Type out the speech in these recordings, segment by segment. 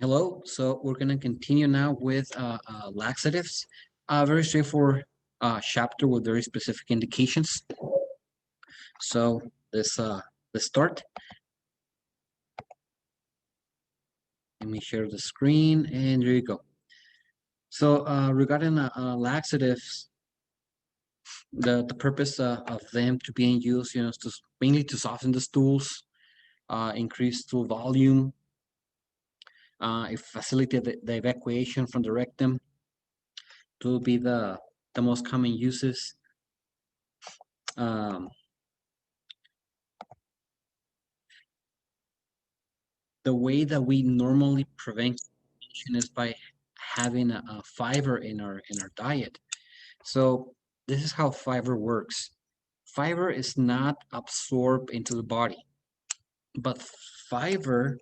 Hello, so we're going to continue now with laxatives. Very straightforward chapter with very specific indications. So let's start. Let me share the screen, and there you go. So regarding laxatives, the purpose of them to being used, is to mainly to soften the stools, increase stool volume, facilitate the evacuation from the rectum. To be the most common uses. Um, the way that we normally prevent constipation is by having a fiber in our diet. So this is how fiber works. Fiber is not absorbed into the body, but fiber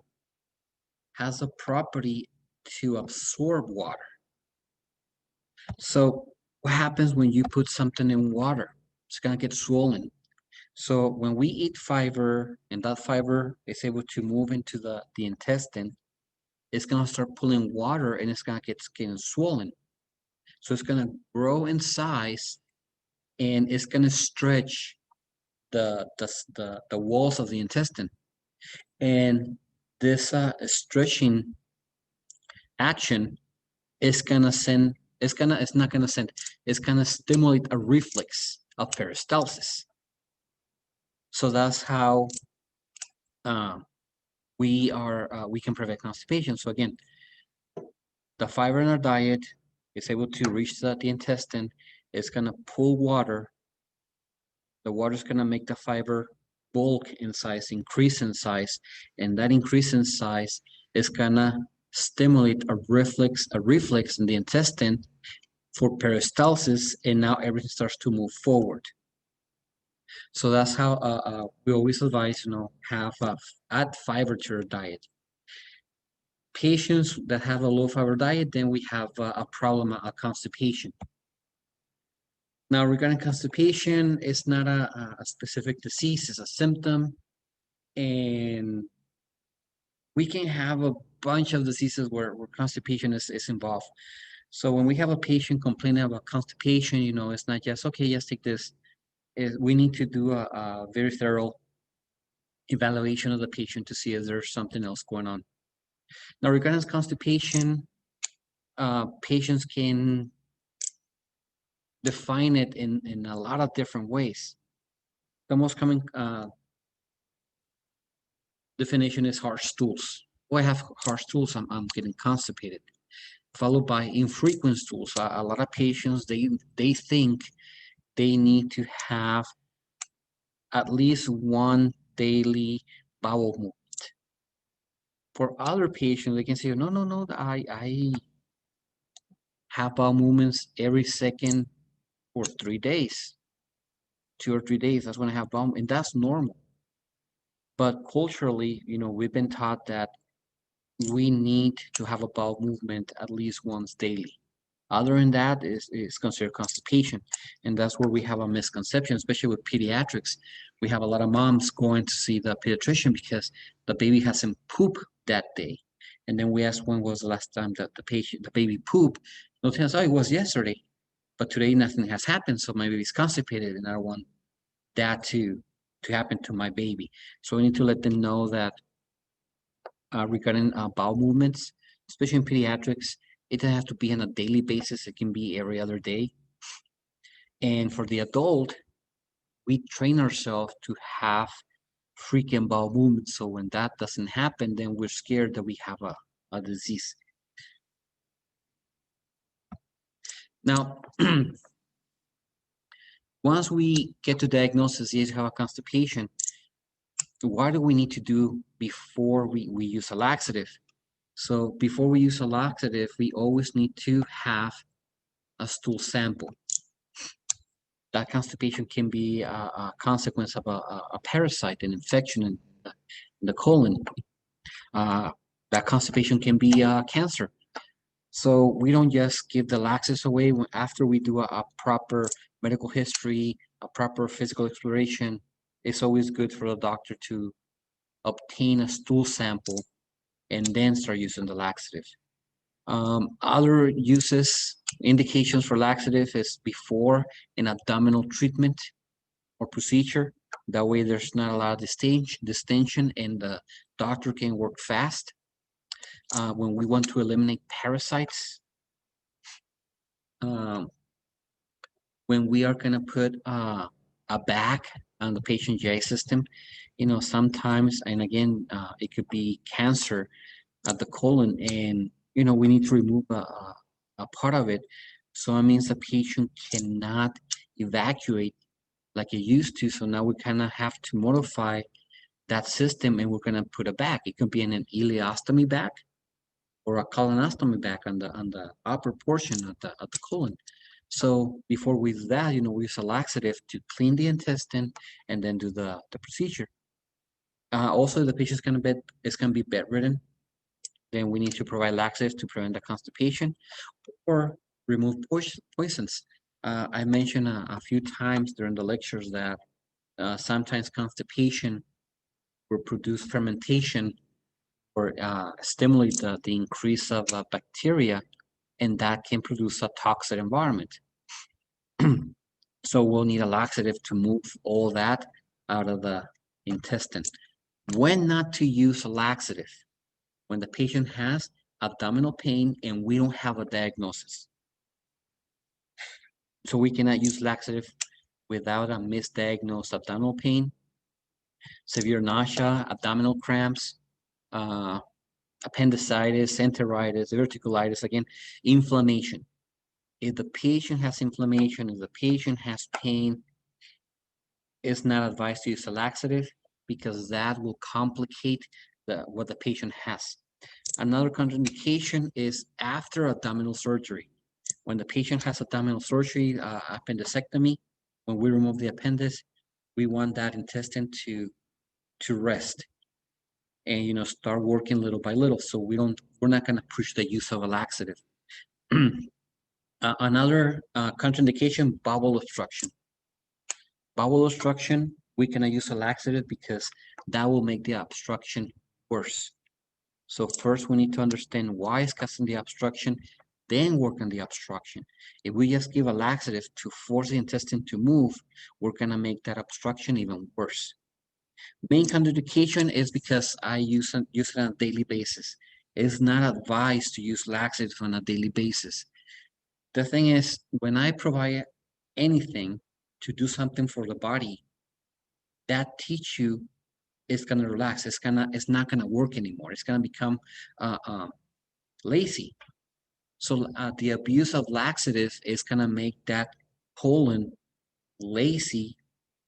has a property to absorb water. So what happens when you put something in water? It's gonna get swollen. So when we eat fiber and that fiber is able to move into the intestine, it's gonna start pulling water and it's gonna get getting swollen. So it's gonna grow in size and it's gonna stretch the walls of the intestine. And this stretching action is gonna send it's not gonna send it's gonna stimulate a reflex of peristalsis. So that's how we can prevent constipation. So again, the fiber in our diet is able to reach the intestine. It's gonna pull water. The water is gonna make the fiber bulk in size, increase in size, and that increase in size is gonna stimulate a reflex in the intestine for peristalsis, and now everything starts to move forward. So that's how we always advise, have add fiber to your diet. Patients that have a low fiber diet, then we have a problem, a constipation. Now, regarding constipation, it's not a specific disease, it's a symptom, and we can have a bunch of diseases where constipation is involved. So when we have a patient complaining about constipation, it's not just, okay, just take this. We need to do a very thorough evaluation of the patient to see if there's something else going on. Now, regarding constipation, patients can define it in a lot of different ways. The most common definition is harsh stools. Oh, I have harsh stools, I'm getting constipated. Followed by infrequent stools. A lot of patients, they think they need to have at least one daily bowel movement. For other patients, they can say, no, no, no, I have bowel movements every second for 3 days, 2 or 3 days. That's when I have bowel, and that's normal. But culturally, we've been taught that we need to have a bowel movement at least once daily. Other than that is considered constipation. And that's where we have a misconception, especially with pediatrics. We have a lot of moms going to see the pediatrician because the baby hasn't pooped that day. And then we ask when was the last time that the baby pooped. They'll tell us, oh, it was yesterday. But today nothing has happened, so my baby's constipated and I don't want that to happen to my baby. So we need to let them know that regarding bowel movements, especially in pediatrics, it doesn't have to be on a daily basis. It can be every other day. And for the adult, we train ourselves to have frequent bowel movements. So when that doesn't happen, then we're scared that we have a disease. Now, once we get to diagnosis, yes, you have a constipation, what do we need to do before we use a laxative? So before we use a laxative, we always need to have a stool sample. That constipation can be a consequence of a parasite, an infection in the colon. That constipation can be cancer. So we don't just give the laxatives away after we do a proper medical history, a proper physical exploration. It's always good for the doctor to obtain a stool sample and then start using the laxative. Other uses, indications for laxative is before an abdominal treatment or procedure. That way there's not a lot of distension and the doctor can work fast. When we want to eliminate parasites, um, when we are going to put a bag on the patient GI system, sometimes, and again, it could be cancer at the colon, and we need to remove a part of it. So it means the patient cannot evacuate like it used to. So now we kind of have to modify that system, and we're going to put a bag. It could be in an ileostomy bag or a colonostomy bag on the upper portion of the colon. So before we do that, we use a laxative to clean the intestine and then do the procedure. Also, the patient is going to be bedridden. Then we need to provide laxatives to prevent the constipation or remove poisons. I mentioned a few times during the lectures that sometimes constipation will produce fermentation or stimulate the increase of bacteria, and that can produce a toxic environment. So we'll need a laxative to move all that out of the intestine. When not to use a laxative? When the patient has abdominal pain and we don't have a diagnosis. So we cannot use laxative without a misdiagnosed abdominal pain, severe nausea, abdominal cramps, uh, appendicitis, enteritis, diverticulitis, again, inflammation. If the patient has inflammation, if the patient has pain, it's not advised to use a laxative because that will complicate what the patient has. Another contraindication is after abdominal surgery. When the patient has abdominal surgery, appendectomy, when we remove the appendix, we want that intestine to rest and start working little by little. So we're not going to push the use of a laxative. Another contraindication, bowel obstruction. Bowel obstruction, we cannot use a laxative because that will make the obstruction worse. So first we need to understand why it's causing the obstruction, then work on the obstruction. If we just give a laxative to force the intestine to move, we're gonna make that obstruction even worse. Main contraindication is because I use it on a daily basis. It's not advised to use laxatives on a daily basis. The thing is, when I provide anything to do something for the body, that tissue is gonna relax. It's not gonna work anymore. It's gonna become lazy. So the abuse of laxatives is gonna make that colon lazy,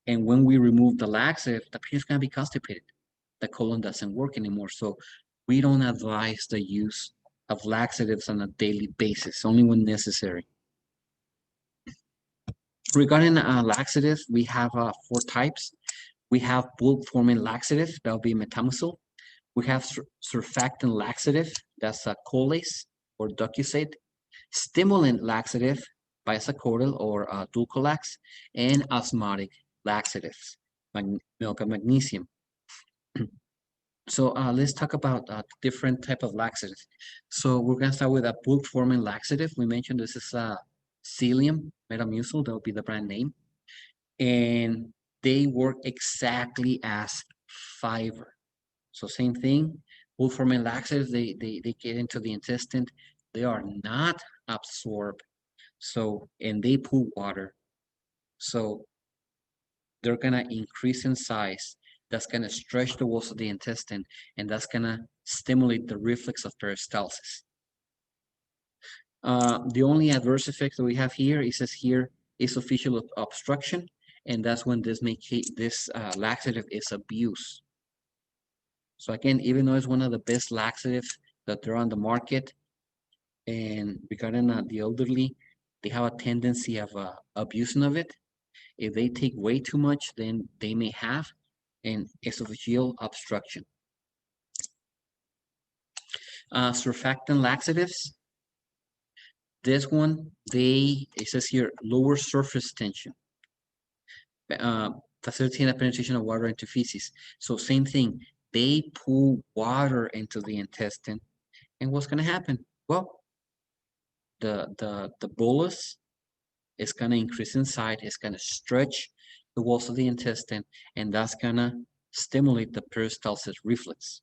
and when we remove the laxative, the patient's gonna be constipated. The colon doesn't work anymore. So we don't advise the use of laxatives on a daily basis, only when necessary. Regarding laxatives, we have 4 types. We have bulk-forming laxative, that'll be metamucil. We have surfactant laxative, that's a Colace or Docusate. Stimulant laxative, bisacodyl or Dulcolax, and osmotic laxatives, milk of magnesium. So let's talk about different type of laxatives. So we're gonna start with a bulk-forming laxative. We mentioned this is Psyllium Metamucil, that will be the brand name. And they work exactly as fiber. So same thing, bulk-forming laxatives, they get into the intestine. They are not absorbed. So, and they pull water. So they're gonna increase in size. That's gonna stretch the walls of the intestine, and that's gonna stimulate the reflex of peristalsis. The only adverse effect that we have here, it says here, esophageal obstruction, and that's when this laxative is abused. So again, even though it's one of the best laxatives that are on the market, and regarding the elderly, they have a tendency of abusing of it. If they take way too much, then they may have an esophageal obstruction. Surfactant laxatives. This one, it says here, lower surface tension. Facilitating the penetration of water into feces. So same thing, they pull water into the intestine. And what's going to happen? Well, the bolus is going to increase inside. It's going to stretch the walls of the intestine, and that's going to stimulate the peristalsis reflex.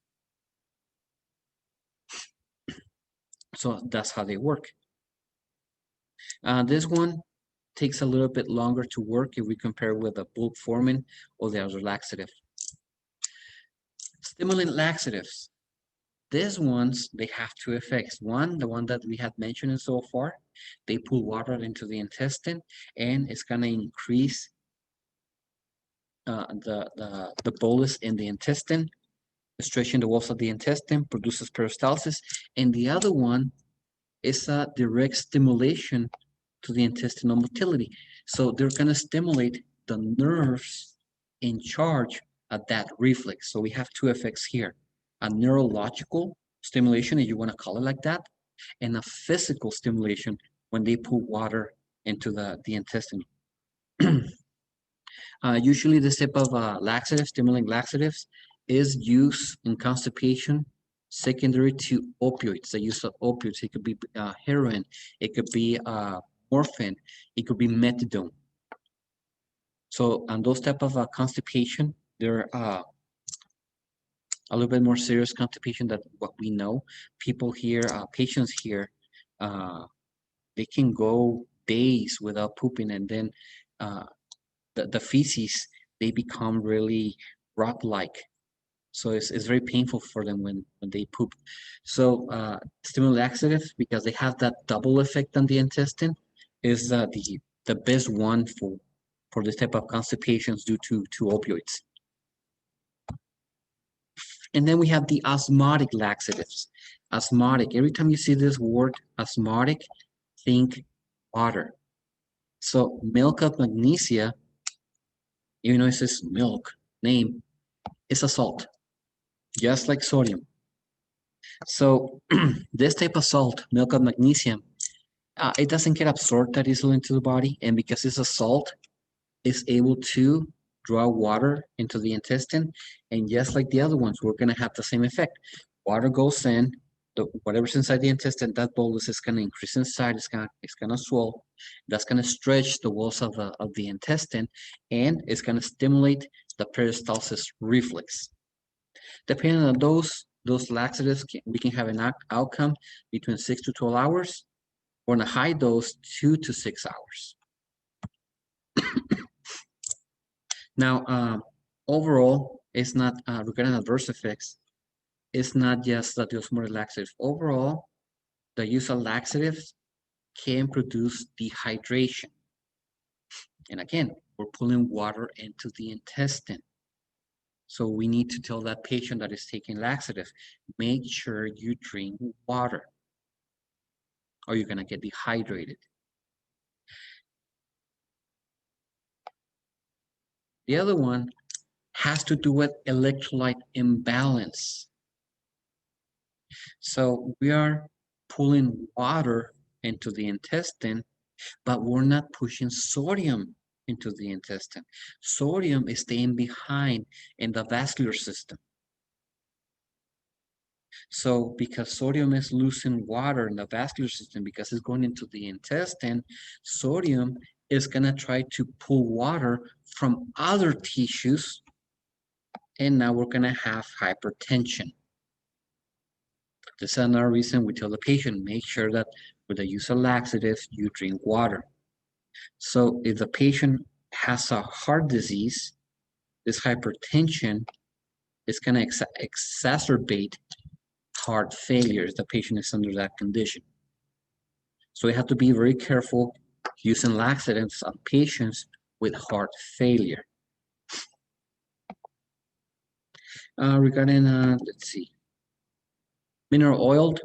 So that's how they work. This one takes a little bit longer to work if we compare with the bulk forming or the other laxative. Stimulant laxatives. These ones, they have two effects. One, the one that we had mentioned so far, they pull water into the intestine, and it's going to increase the bolus in the intestine, stretching the walls of the intestine, produces peristalsis. And the other one is a direct stimulation to the intestinal motility. So they're going to stimulate the nerves in charge of that reflex. So we have two effects here, a neurological stimulation, if you want to call it like that, and a physical stimulation when they put water into the intestine. Usually this type of laxative, stimulant laxatives, is used in constipation secondary to opioids. The use of opioids, it could be heroin, it could be morphine, it could be methadone. So on those type of constipation, they're a little bit more serious constipation than what we know. People here, patients here, they can go days without pooping, and then the feces, they become really rock-like. So it's very painful for them when they poop. So stimulant laxatives, because they have that double effect on the intestine, is the best one for this type of constipations due to opioids. And then we have the osmotic laxatives. Osmotic, every time you see this word osmotic, think water. So milk of magnesia, even though it says milk name, is a salt, just like sodium. So this type of salt, milk of magnesium, it doesn't get absorbed that easily into the body, and because it's a salt, it's able to draw water into the intestine, and just like the other ones, we're going to have the same effect. Water goes in, whatever's inside the intestine, that bolus is going to increase inside, it's going to swell, that's going to stretch the walls of the intestine, and it's going to stimulate the peristalsis reflex. Depending on those laxatives, we can have an outcome between 6 to 12 hours, or in a high dose, 2 to 6 hours. Now, overall, it's not regarding adverse effects. It's not just the osmotic laxatives. Overall, the use of laxatives can produce dehydration. And again, we're pulling water into the intestine. So we need to tell that patient that is taking laxative, make sure you drink water, or you're going to get dehydrated. The other one has to do with electrolyte imbalance. So we are pulling water into the intestine, but we're not pushing sodium into the intestine. Sodium is staying behind in the vascular system. So because sodium is losing water in the vascular system, because it's going into the intestine, sodium is going to try to pull water from other tissues, and now we're going to have hypertension. This is another reason we tell the patient, make sure that with the use of laxatives, you drink water. So if the patient has a heart disease, this hypertension is going to exacerbate heart failure if the patient is under that condition. So we have to be very careful using laxatives on patients with heart failure. Regarding, let's see, mineral oil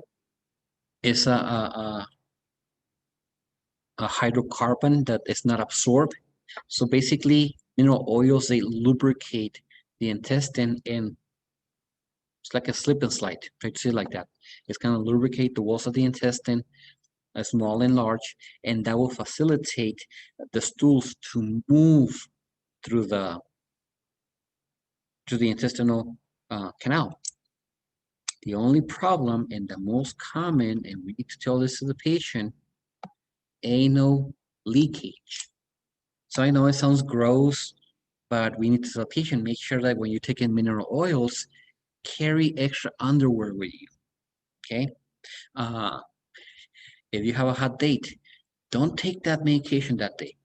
is a hydrocarbon that is not absorbed. So basically, mineral oils, they lubricate the intestine, and it's like a slip and slide, try to see it like that. It's going to lubricate the walls of the intestine, small and large, and that will facilitate the stools to move through the intestinal canal. The only problem and the most common, and we need to tell this to the patient, anal leakage. So I know it sounds gross, but we need to tell the patient, make sure that when you take in mineral oils, carry extra underwear with you, okay? Uh, if you have a hot date, don't take that medication that day.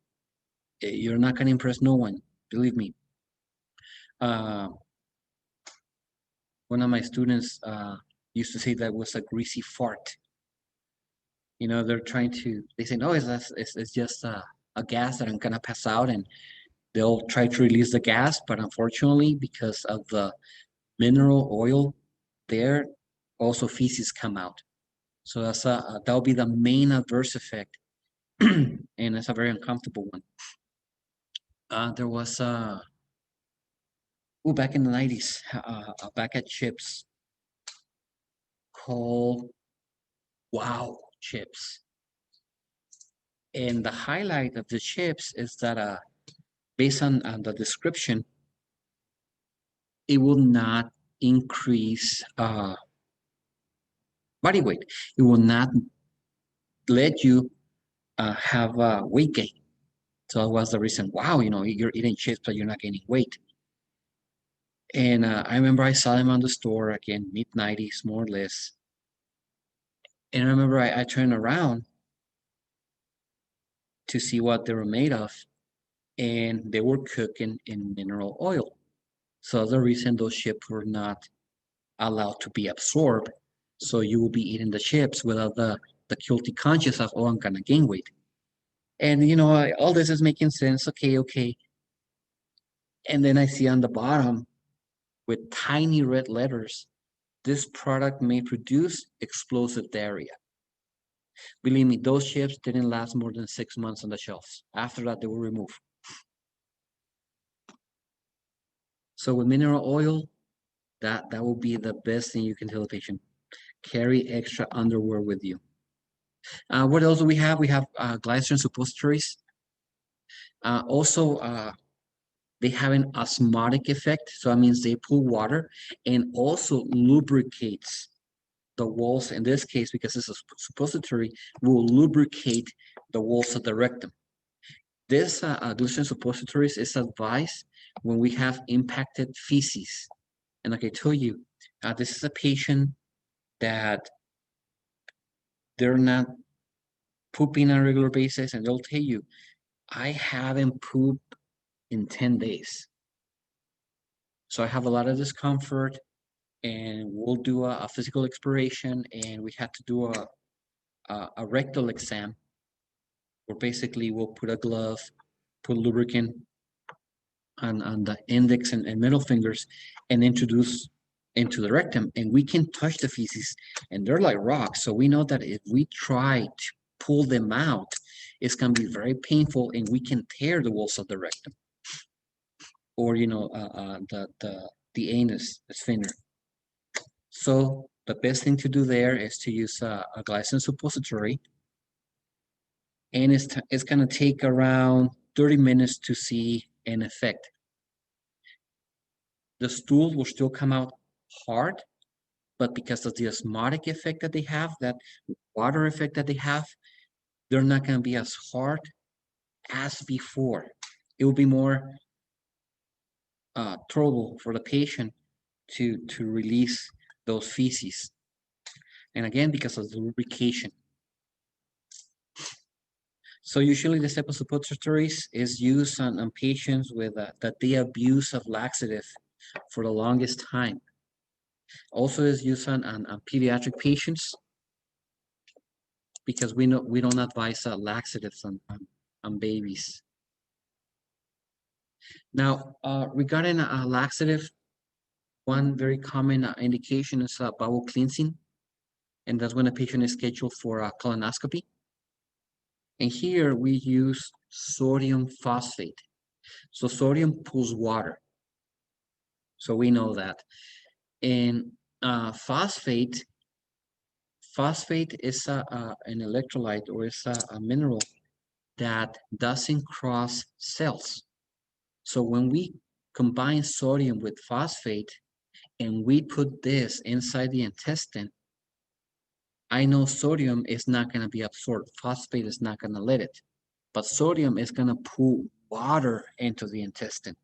You're not gonna impress no one, believe me. Uh, one of my students used to say that was a greasy fart. You know, they're trying to, they say, no, it's just a gas that I'm gonna pass out, and they'll try to release the gas, but unfortunately, because of the mineral oil there, also feces come out. So that'll be the main adverse effect, and it's a very uncomfortable one. There was back in the 90s, a bag of chips called Wow chips. And the highlight of the chips is that based on the description, it will not increase body weight. It will not let you have weight gain. So that was the reason. Wow, you know, you're eating chips, but you're not gaining weight. And I remember I saw them on the store again, mid 90s, more or less. And I remember I turned around to see what they were made of, and they were cooking in mineral oil. So the reason those chips were not allowed to be absorbed. So you will be eating the chips without the guilty conscience of, oh, I'm gonna gain weight. And you know, all this is making sense. Okay, okay. And then I see on the bottom with tiny red letters, this product may produce explosive diarrhea. Believe me, those chips didn't last more than 6 months on the shelves. After that, they were removed. So with mineral oil, that will be the best thing you can tell the patient. Carry extra underwear with you. What else do we have? We have glycerin suppositories. Also, they have an osmotic effect, so that means they pull water and also lubricates the walls. In this case, because it's a suppository, will lubricate the walls of the rectum. This glycerin suppositories is advised when we have impacted feces. And like I told you, this is a patient that they're not pooping on a regular basis, and they'll tell you, I haven't pooped in 10 days. So I have a lot of discomfort, and we'll do a physical exploration, and we had to do a rectal exam where basically we'll put a glove, put lubricant on the index and middle fingers, and introduce into the rectum, and we can touch the feces, and they're like rocks. So we know that if we try to pull them out, it's going to be very painful, and we can tear the walls of the rectum, or you know, the anus, the sphincter. So the best thing to do there is to use a glycerin suppository, and it's going to take around 30 minutes to see an effect. The stool will still come out hard, but because of the osmotic effect that they have, that water effect that they have, they're not going to be as hard as before. It will be more trouble for the patient to release those feces. And again, because of the lubrication. So usually the type of suppositories is used on patients with that they abuse of laxative for the longest time. Also is used on pediatric patients, because we don't advise laxatives on babies. Now, regarding a laxative, one very common indication is bowel cleansing, and that's when a patient is scheduled for a colonoscopy. And here we use sodium phosphate. So sodium pulls water. So we know that. And phosphate is an electrolyte, or is a mineral that doesn't cross cells. So when we combine sodium with phosphate, and we put this inside the intestine, I know sodium is not going to be absorbed. Phosphate is not going to let it, but sodium is going to pull water into the intestine.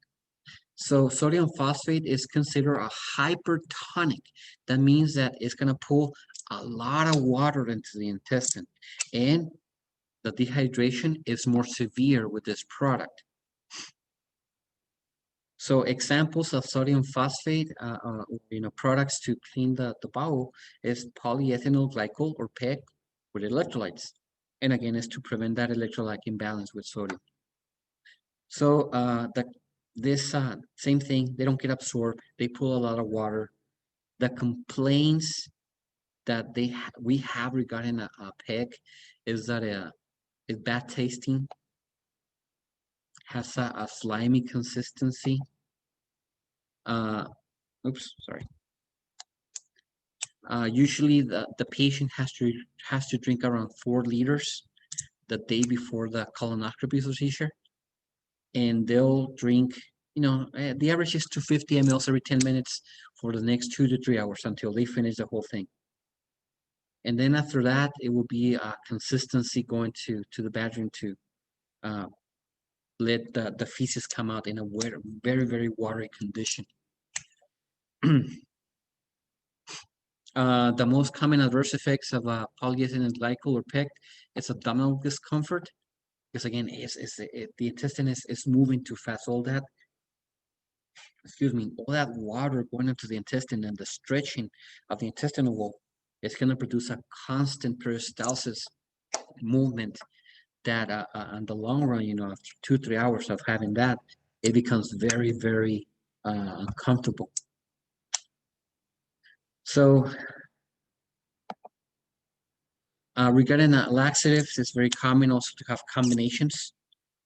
So sodium phosphate is considered a hypertonic. That means that it's going to pull a lot of water into the intestine, and the dehydration is more severe with this product. So examples of sodium phosphate, products to clean the bowel is polyethylene glycol or PEG with electrolytes. And again, is to prevent that electrolyte imbalance with sodium. So this same thing, they don't get absorbed. They pull a lot of water. The complaints that we have regarding a PEG is that it's bad tasting, has a slimy consistency. Oops, sorry. Usually the patient has to drink around 4 liters the day before the colonoscopy procedure, and they'll drink, the average is 250 mLs every 10 minutes for the next 2 to 3 hours until they finish the whole thing. And then after that, it will be a consistency going to the bathroom to uh, let the feces come out in a very, very watery condition. The most common adverse effects of polyethylene glycol or PEG is abdominal discomfort, because again, the intestine is moving too fast. All that, all that water going into the intestine and the stretching of the intestinal wall is going to produce a constant peristalsis movement that in the long run, after 2-3 hours of having that, it becomes very, very uncomfortable. So regarding laxatives, it's very common also to have combinations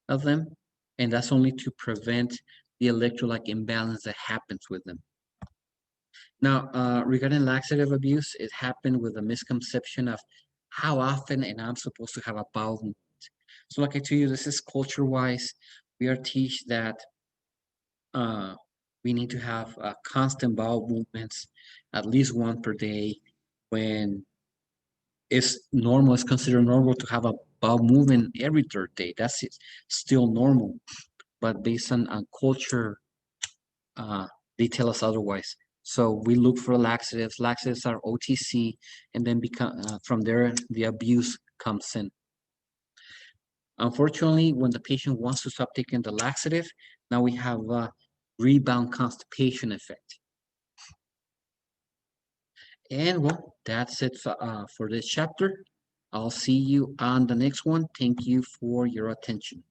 of them, and that's only to prevent the electrolyte imbalance that happens with them. Now, regarding laxative abuse, it happened with a misconception of how often and I'm supposed to have a bowel movement. So like I told you, this is culture-wise. We are taught that we need to have constant bowel movements, at least one per day, when it's considered normal to have a bowel movement every third day. That's still normal, but based on culture, they tell us otherwise. So we look for laxatives. Laxatives are OTC, and then from there the abuse comes in. Unfortunately, when the patient wants to stop taking the laxative, now we have a rebound constipation effect. And well, that's it for this chapter. I'll see you on the next one. Thank you for your attention.